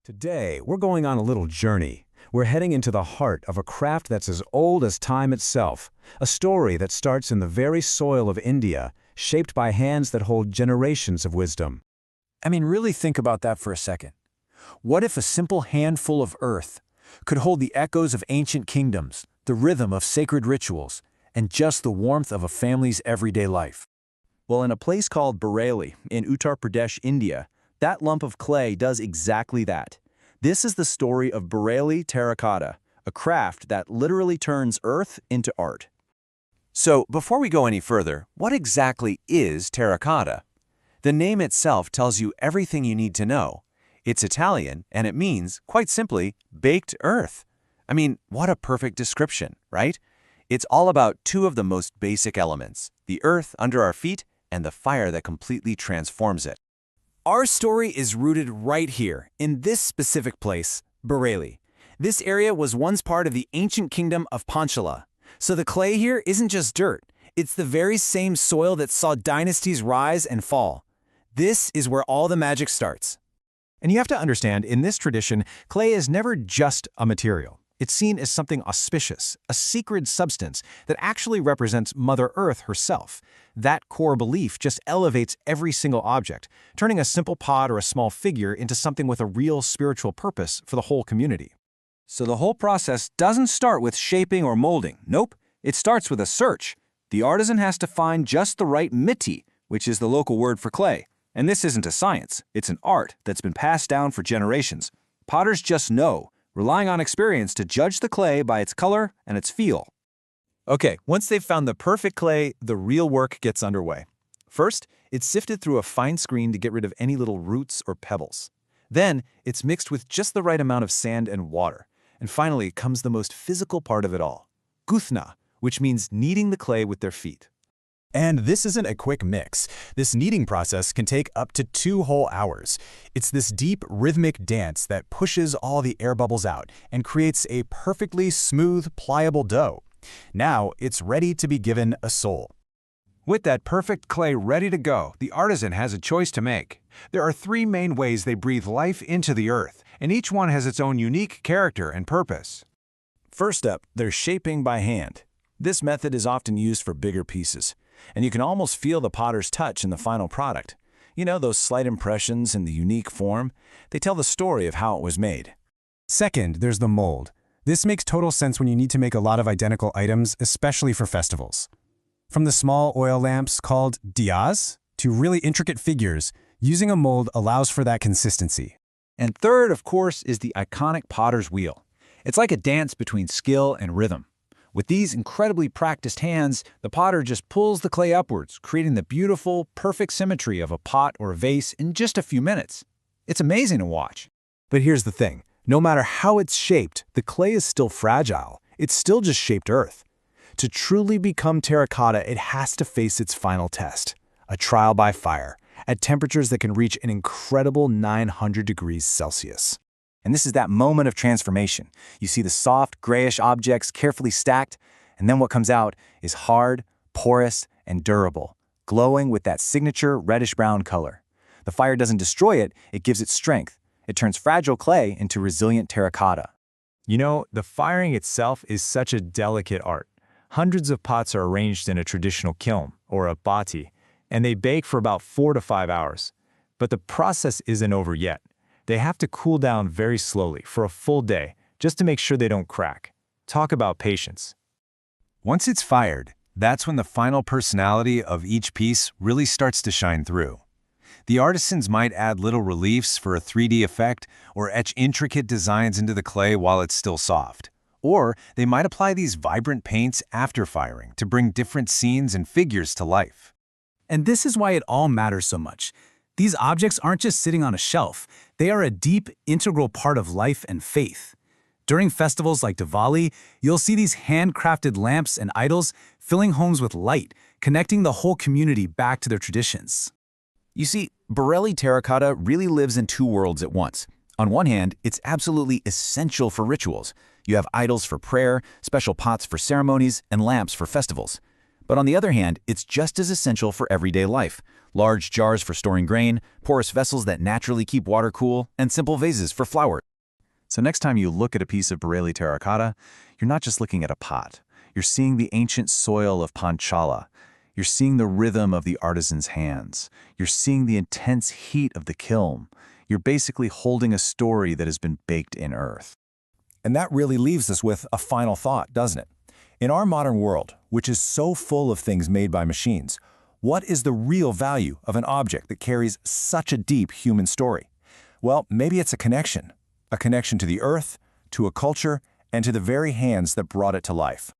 Today, we're going on a little journey. We're heading into the heart of a craft that's as old as time itself, a story that starts in the very soil of India, shaped by hands that hold generations of wisdom. Really think about that for a second. What if a simple handful of earth could hold the echoes of ancient kingdoms, the rhythm of sacred rituals, and just the warmth of a family's everyday life? Well, in a place called Bareilly in Uttar Pradesh, India, that lump of clay does exactly that. This is the story of Bareilly Terracotta, a craft that literally turns earth into art. So, before we go any further, what exactly is terracotta? The name itself tells you everything you need to know. It's Italian, and it means, quite simply, baked earth. What a perfect description, right? It's all about two of the most basic elements, the earth under our feet and the fire that completely transforms it. Our story is rooted right here, in this specific place, Bareilly. This area was once part of the ancient kingdom of Panchala. So the clay here isn't just dirt, it's the very same soil that saw dynasties rise and fall. This is where all the magic starts. And you have to understand, in this tradition, clay is never just a material. It's seen as something auspicious, a sacred substance that actually represents Mother Earth herself. That core belief just elevates every single object, turning a simple pot or a small figure into something with a real spiritual purpose for the whole community. So the whole process doesn't start with shaping or molding. Nope, it starts with a search. The artisan has to find just the right mitti, which is the local word for clay. And this isn't a science, it's an art that's been passed down for generations. Potters just know, relying on experience to judge the clay by its color and its feel. Okay, once they've found the perfect clay, the real work gets underway. First, it's sifted through a fine screen to get rid of any little roots or pebbles. Then, it's mixed with just the right amount of sand and water. And finally comes the most physical part of it all, guthna, which means kneading the clay with their feet. And this isn't a quick mix. This kneading process can take up to 2 whole hours. It's this deep, rhythmic dance that pushes all the air bubbles out and creates a perfectly smooth, pliable dough. Now, it's ready to be given a soul. With that perfect clay ready to go, the artisan has a choice to make. There are 3 main ways they breathe life into the earth, and each one has its own unique character and purpose. First up, there's shaping by hand. This method is often used for bigger pieces, and you can almost feel the potter's touch in the final product. You know, those slight impressions in the unique form? They tell the story of how it was made. Second, there's the mold. This makes total sense when you need to make a lot of identical items, especially for festivals. From the small oil lamps called diyas to really intricate figures, using a mold allows for that consistency. And third, of course, is the iconic potter's wheel. It's like a dance between skill and rhythm. With these incredibly practiced hands, the potter just pulls the clay upwards, creating the beautiful, perfect symmetry of a pot or a vase in just a few minutes. It's amazing to watch. But here's the thing. No matter how it's shaped, the clay is still fragile. It's still just shaped earth. To truly become terracotta, it has to face its final test, a trial by fire, at temperatures that can reach an incredible 900 degrees Celsius. And this is that moment of transformation. You see the soft, grayish objects carefully stacked, and then what comes out is hard, porous, and durable, glowing with that signature reddish-brown color. The fire doesn't destroy it, it gives it strength. It turns fragile clay into resilient terracotta. You know, the firing itself is such a delicate art. Hundreds of pots are arranged in a traditional kiln, or a bati, and they bake for about 4 to 5 hours. But the process isn't over yet. They have to cool down very slowly for a full day, just to make sure they don't crack. Talk about patience. Once it's fired, that's when the final personality of each piece really starts to shine through. The artisans might add little reliefs for a 3D effect or etch intricate designs into the clay while it's still soft. Or they might apply these vibrant paints after firing to bring different scenes and figures to life. And this is why it all matters so much. These objects aren't just sitting on a shelf. They are a deep, integral part of life and faith. During festivals like Diwali, you'll see these handcrafted lamps and idols filling homes with light, connecting the whole community back to their traditions. You see, Bareilly terracotta really lives in 2 worlds at once. On one hand, it's absolutely essential for rituals. You have idols for prayer, special pots for ceremonies, and lamps for festivals. But on the other hand, it's just as essential for everyday life. Large jars for storing grain, porous vessels that naturally keep water cool, and simple vases for flowers. So next time you look at a piece of Bareilly terracotta, you're not just looking at a pot. You're seeing the ancient soil of Panchala. You're seeing the rhythm of the artisan's hands. You're seeing the intense heat of the kiln. You're basically holding a story that has been baked in earth. And that really leaves us with a final thought, doesn't it? In our modern world, which is so full of things made by machines, what is the real value of an object that carries such a deep human story? Well, maybe it's a connection to the earth, to a culture, and to the very hands that brought it to life.